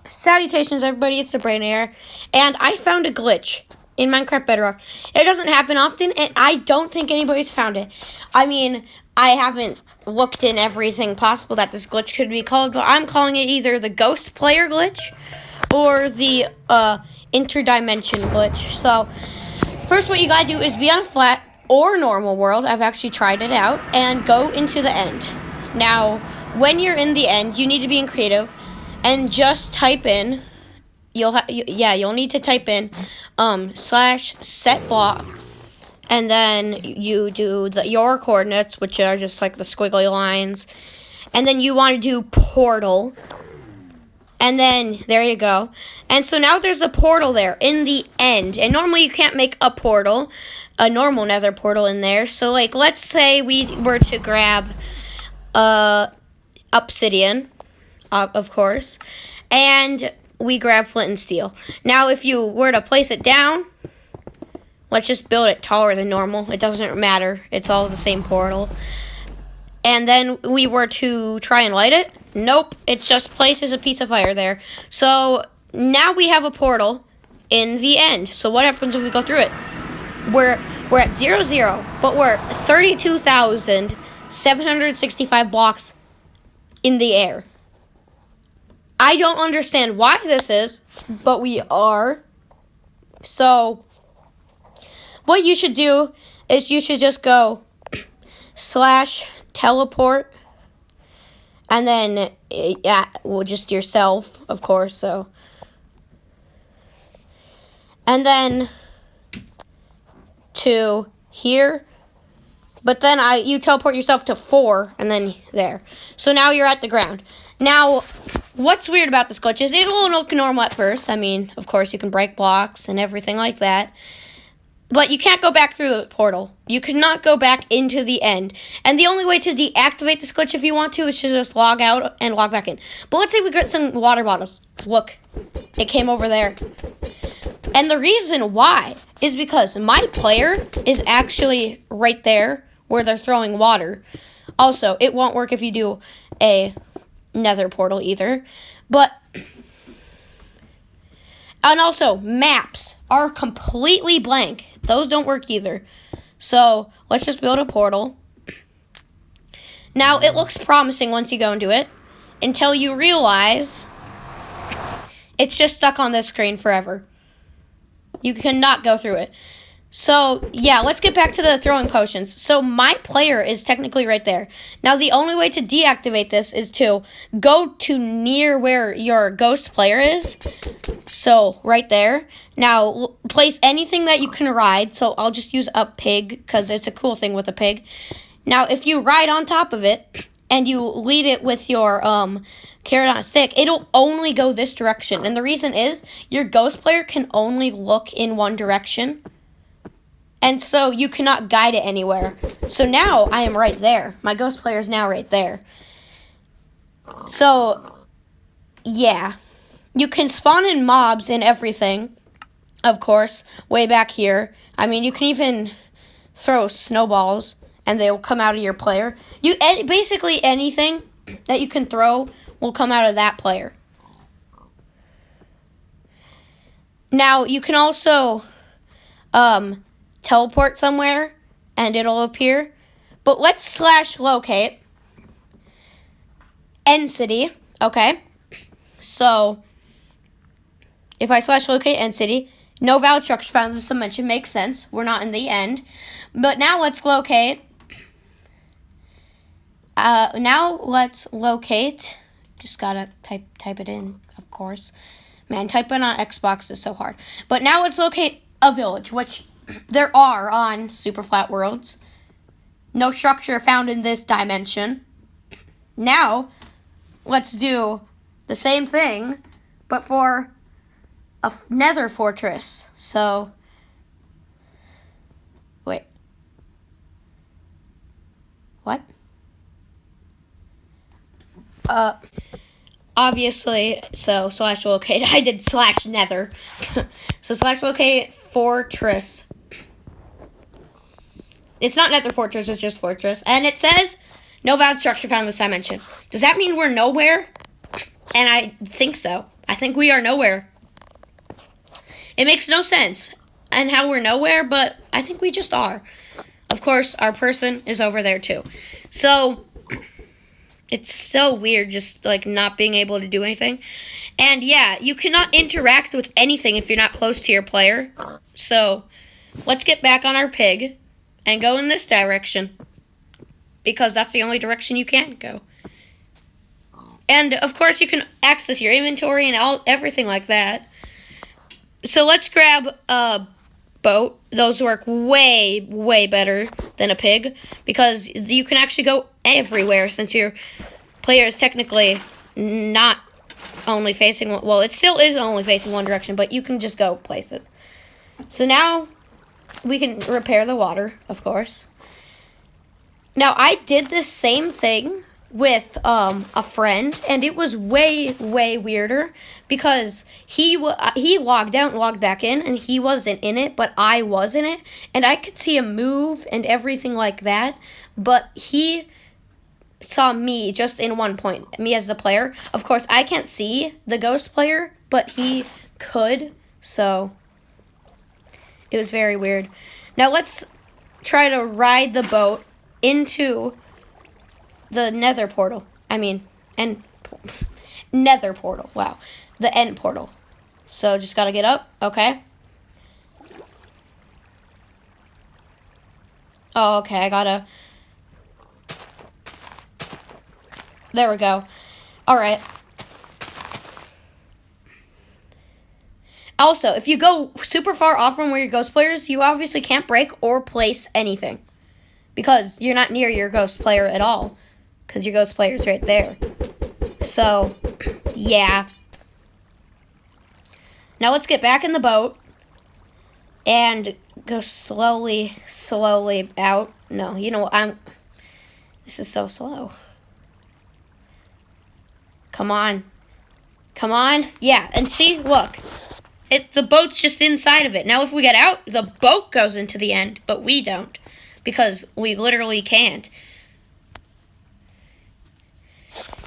Salutations, everybody. It's the Brain Air, and I found a glitch in Minecraft Bedrock. It doesn't happen often, and I don't think anybody's found it. I mean, I haven't looked in everything possible that this glitch could be called, but I'm calling it either the Ghost Player glitch or the Interdimension glitch. So, first, what you gotta do is be on a flat or normal world. I've actually tried it out, and go into the end. Now, when you're in the end, you need to be in creative. And just type in, you'll need to type in /set block, and then you do your coordinates, which are just like the squiggly lines, and then you want to do portal, and then there you go. And so now there's a portal there in the end, and normally you can't make a portal, a normal nether portal in there. So like, let's say we were to grab obsidian, of course, and we grab flint and steel. Now, if you were to place it down, let's just build it taller than normal. It doesn't matter. It's all the same portal. And then we were to try and light it. Nope. It just places a piece of fire there. So now we have a portal in the end. So what happens if we go through it? We're at 0, but we're 32,765 blocks in the air. I don't understand why this is, but we are. So, what you should do is you should just go /teleport, and then, just yourself, of course, so. And then to here, but then you teleport yourself to 4, and then there. So now you're at the ground. Now, what's weird about this glitch is it will look normal at first. I mean, of course, you can break blocks and everything like that. But you can't go back through the portal. You cannot go back into the end. And the only way to deactivate this glitch if you want to is to just log out and log back in. But let's say we got some water bottles. Look, it came over there. And the reason why is because my player is actually right there where they're throwing water. Also, it won't work if you do a nether portal either, and also maps are completely blank. Those don't work either. So let's just build a portal. Now it looks promising once you go into it, until you realize it's just stuck on this screen forever. You cannot go through it. So, yeah, let's get back to the throwing potions. So, my player is technically right there. Now, the only way to deactivate this is to go to near where your ghost player is. So, right there. Now, place anything that you can ride. So, I'll just use a pig, because it's a cool thing with a pig. Now, if you ride on top of it, and you lead it with your carrot on a stick, it'll only go this direction. And the reason is, your ghost player can only look in one direction. And so you cannot guide it anywhere. So now I am right there. My ghost player is now right there. So, yeah. You can spawn in mobs and everything, of course, way back here. I mean, you can even throw snowballs, and they will come out of your player. Basically anything that you can throw will come out of that player. Now, you can also teleport somewhere, and it'll appear. But let's /locate end city, okay? So, if I /locate end city, no valid structure found in this dimension, makes sense. We're not in the end. But now let's locate. Just gotta type it in, of course. Man, typing on Xbox is so hard. But now let's locate a village, which there are on super flat worlds. No structure found in this dimension. Now, let's do the same thing, but for a nether fortress. So, wait. What? Obviously, so /locate, I did /nether. So /locate fortress. It's not nether fortress, it's just fortress. And it says, no valid structure found in this dimension. Does that mean we're nowhere? And I think so. I think we are nowhere. It makes no sense and how we're nowhere, but I think we just are. Of course, our person is over there too. So, it's so weird just, like, not being able to do anything. And, yeah, you cannot interact with anything if you're not close to your player. So, let's get back on our pig and go in this direction. Because that's the only direction you can go. And, of course, you can access your inventory and everything like that. So, let's grab a boat. Those work way, way better than a pig. Because you can actually go everywhere since your player is technically not only facing one. Well, it still is only facing one direction, but you can just go places. So now we can repair the water, of course. Now, I did this same thing with a friend, and it was way, way weirder because he logged out and logged back in, and he wasn't in it, but I was in it, and I could see him move and everything like that, but he saw me just in one point, me as the player. Of course, I can't see the ghost player, but he could, so it was very weird. Now let's try to ride the boat into the nether portal. Nether portal, wow. The end portal. So just gotta get up, okay. Oh, okay, I gotta... There we go. Alright. Also, if you go super far off from where your ghost player is, you obviously can't break or place anything. Because you're not near your ghost player at all. Because your ghost player is right there. So, yeah. Now let's get back in the boat. And go slowly out. No, you know what? This is so slow. Come on. Come on. Yeah, and see, look. The boat's just inside of it. Now, if we get out, the boat goes into the end, but we don't. Because we literally can't.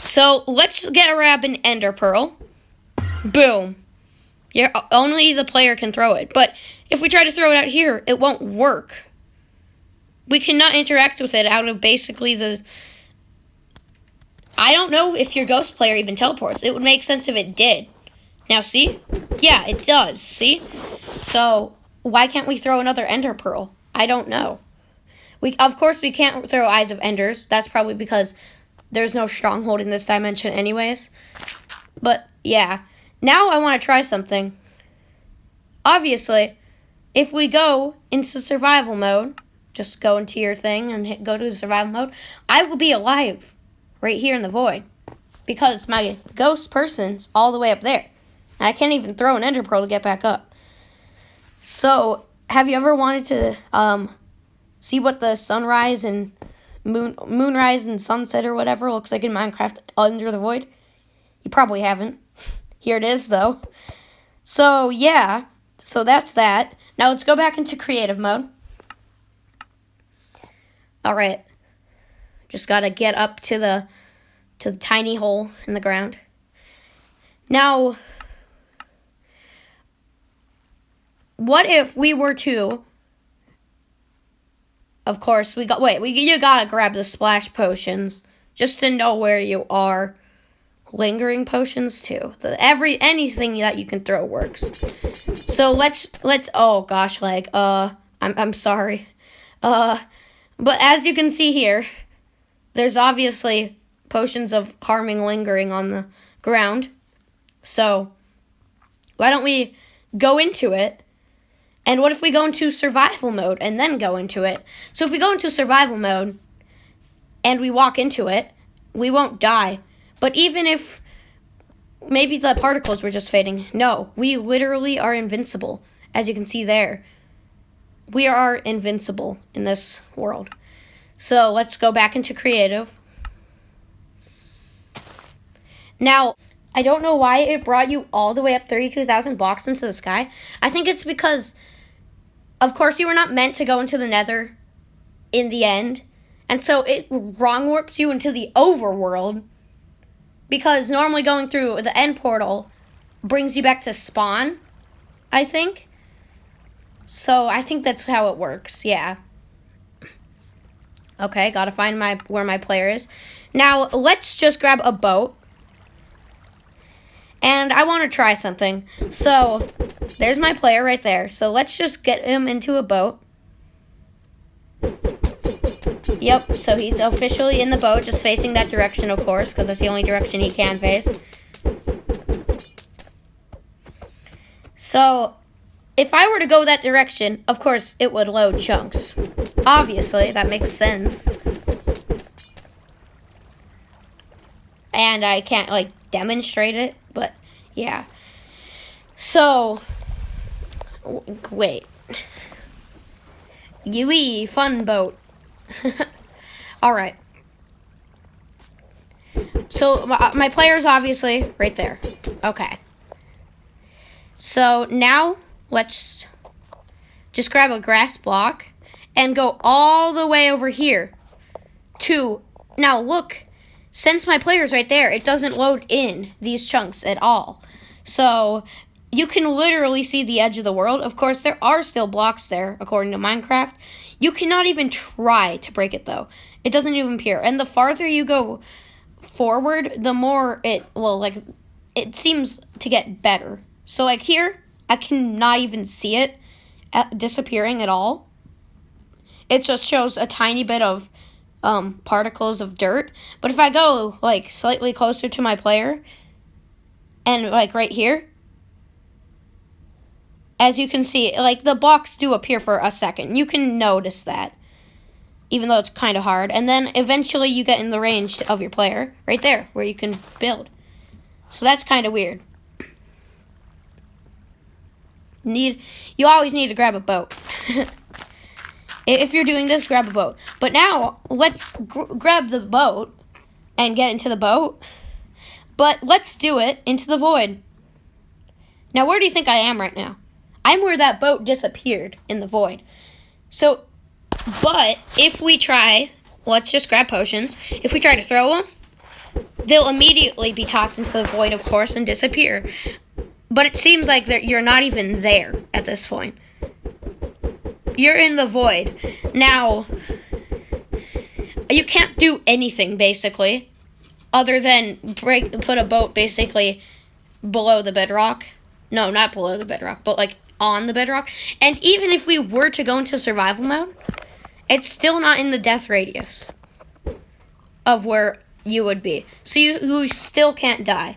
So, let's grab an ender pearl. Boom. Only the player can throw it. But if we try to throw it out here, it won't work. We cannot interact with it out of basically the... I don't know if your ghost player even teleports. It would make sense if it did. Now, see? Yeah, it does. See? So, why can't we throw another ender pearl? I don't know. Of course, we can't throw Eyes of Enders. That's probably because there's no stronghold in this dimension anyways. But, yeah. Now I want to try something. Obviously, if we go into survival mode, just go into your thing and go to survival mode, I will be alive right here in the void. Because my ghost person's all the way up there. I can't even throw an ender pearl to get back up. So, have you ever wanted to see what the sunrise and moonrise and sunset or whatever looks like in Minecraft under the void? You probably haven't. Here it is, though. So, yeah. So, that's that. Now, let's go back into creative mode. Alright. Just gotta get up to the tiny hole in the ground. Now, what if we were to... Of course, you gotta grab the splash potions just to know where you are. Lingering potions too. Anything that you can throw works. So let's. Oh gosh, I'm sorry. But as you can see here, there's obviously potions of harming lingering on the ground. So why don't we go into it? And what if we go into survival mode and then go into it? So if we go into survival mode and we walk into it, we won't die. But even if maybe the particles were just fading, no, we literally are invincible. As you can see there, we are invincible in this world. So let's go back into creative. Now, I don't know why it brought you all the way up 32,000 blocks into the sky. I think it's because... Of course, you were not meant to go into the nether in the end. And so it wrong warps you into the overworld. Because normally going through the end portal brings you back to spawn, I think. So I think that's how it works, yeah. Okay, gotta find where my player is. Now, let's just grab a boat. And I want to try something. So, there's my player right there. So, let's just get him into a boat. Yep, so he's officially in the boat, just facing that direction, of course, because that's the only direction he can face. So, if I were to go that direction, of course, it would load chunks. Obviously, that makes sense. And I can't, like, demonstrate it, but, yeah. So, wait. Yui, fun boat. Alright. So, my player's obviously right there. Okay. So, now, let's just grab a grass block and go all the way over here to, now look, since my player's right there, it doesn't load in these chunks at all. So, you can literally see the edge of the world. Of course, there are still blocks there, according to Minecraft. You cannot even try to break it, though. It doesn't even appear. And the farther you go forward, the more it seems to get better. So, like here, I cannot even see it disappearing at all. It just shows a tiny bit of particles of dirt. But if I go, like, slightly closer to my player, and, like, right here, as you can see, like, the blocks do appear for a second. You can notice that, even though it's kind of hard. And then eventually you get in the range of your player, right there, where you can build. So that's kind of weird. You always need to grab a boat. If you're doing this, grab a boat. But now, let's grab the boat and get into the boat. But let's do it into the void. Now, where do you think I am right now? I'm where that boat disappeared in the void. So, but if we try, let's just grab potions. If we try to throw them, they'll immediately be tossed into the void, of course, and disappear. But it seems like that you're not even there at this point. You're in the void. Now, you can't do anything, basically, other than put a boat, basically, below the bedrock. No, not below the bedrock, but, like, on the bedrock. And even if we were to go into survival mode, it's still not in the death radius of where you would be. So you still can't die.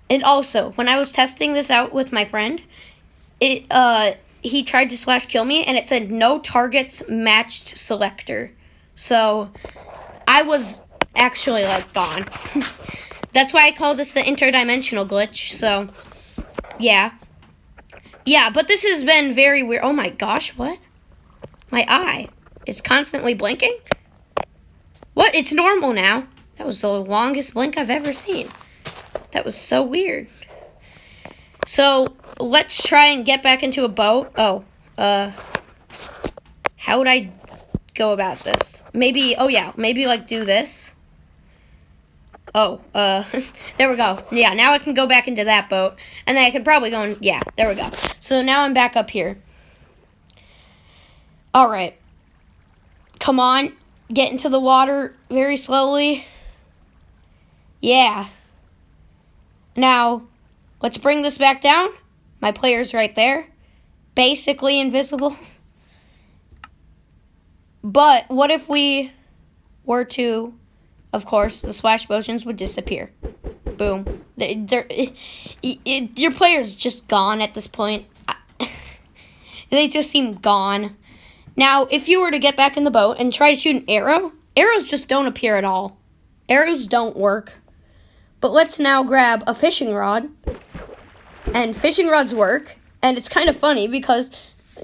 And also, when I was testing this out with my friend, he tried to slash kill me, and it said no targets matched selector. So I was actually, like, gone. That's why I call this the interdimensional glitch. So, yeah. Yeah, but this has been very weird. Oh my gosh, what? My eye is constantly blinking? What? It's normal now. That was the longest blink I've ever seen. That was so weird. So, let's try and get back into a boat. Oh, how would I go about this? Maybe, oh yeah, maybe, like, do this. Oh, there we go. Yeah, now I can go back into that boat. And then I can probably go in, yeah, there we go. So now I'm back up here. Alright. Come on. Get into the water very slowly. Yeah. Now, let's bring this back down. My player's right there. Basically invisible. But what if we were to... Of course, the splash potions would disappear. Boom. Your player's just gone at this point. They just seem gone. Now, if you were to get back in the boat and try to shoot an arrow, arrows just don't appear at all. Arrows don't work. But let's now grab a fishing rod. And fishing rods work. And it's kind of funny because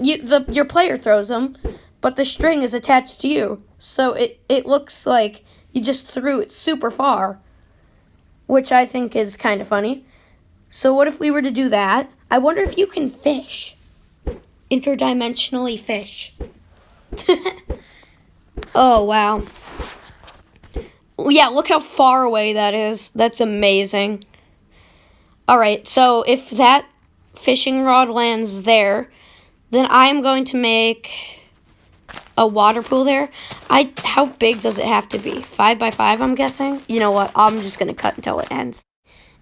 your player throws them, but the string is attached to you. So it looks like you just threw it super far, which I think is kind of funny. So what if we were to do that? I wonder if you can fish. Interdimensionally fish. Oh, wow. Yeah, look how far away that is. That's amazing. Alright, so if that fishing rod lands there, then I'm going to make a water pool there. How big does it have to be? 5 by 5, I'm guessing? You know what? I'm just going to cut until it ends.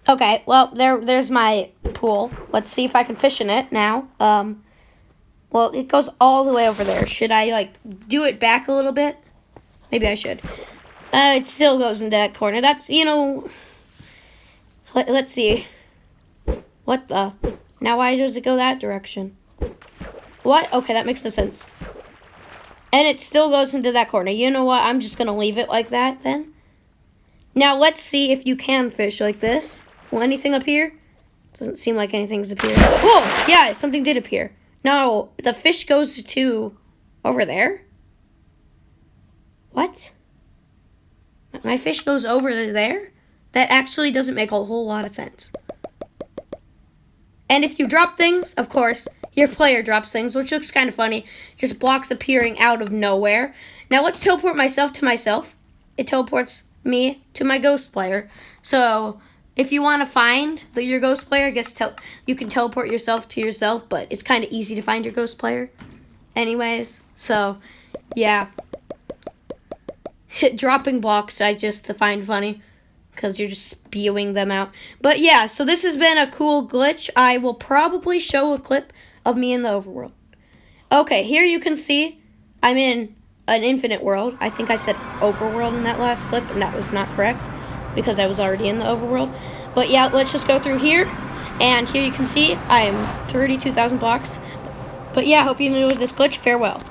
Okay, well, there's my pool. Let's see if I can fish in it now. Well, it goes all the way over there. Should I, like, do it back a little bit? Maybe I should. It still goes into that corner. That's, you know... Let's see. What the? Now why does it go that direction? What? Okay, that makes no sense. And it still goes into that corner. You know what? I'm just going to leave it like that then. Now, let's see if you can fish like this. Will anything appear? Doesn't seem like anything's appeared. Whoa! Yeah, something did appear. No, the fish goes to over there? What? My fish goes over there? That actually doesn't make a whole lot of sense. And if you drop things, of course, your player drops things, which looks kind of funny. Just blocks appearing out of nowhere. Now let's teleport myself to myself. It teleports me to my ghost player. So if you want to find your ghost player, I guess you can teleport yourself to yourself, but it's kind of easy to find your ghost player anyways. So, yeah. Dropping blocks, I just find funny because you're just spewing them out. But yeah, so this has been a cool glitch. I will probably show a clip of me in the overworld. Okay, here you can see I'm in an infinite world. I think I said overworld in that last clip, and that was not correct because I was already in the overworld. But yeah, let's just go through here. And here you can see I am 32,000 blocks. But yeah, hope you enjoyed this glitch. Farewell.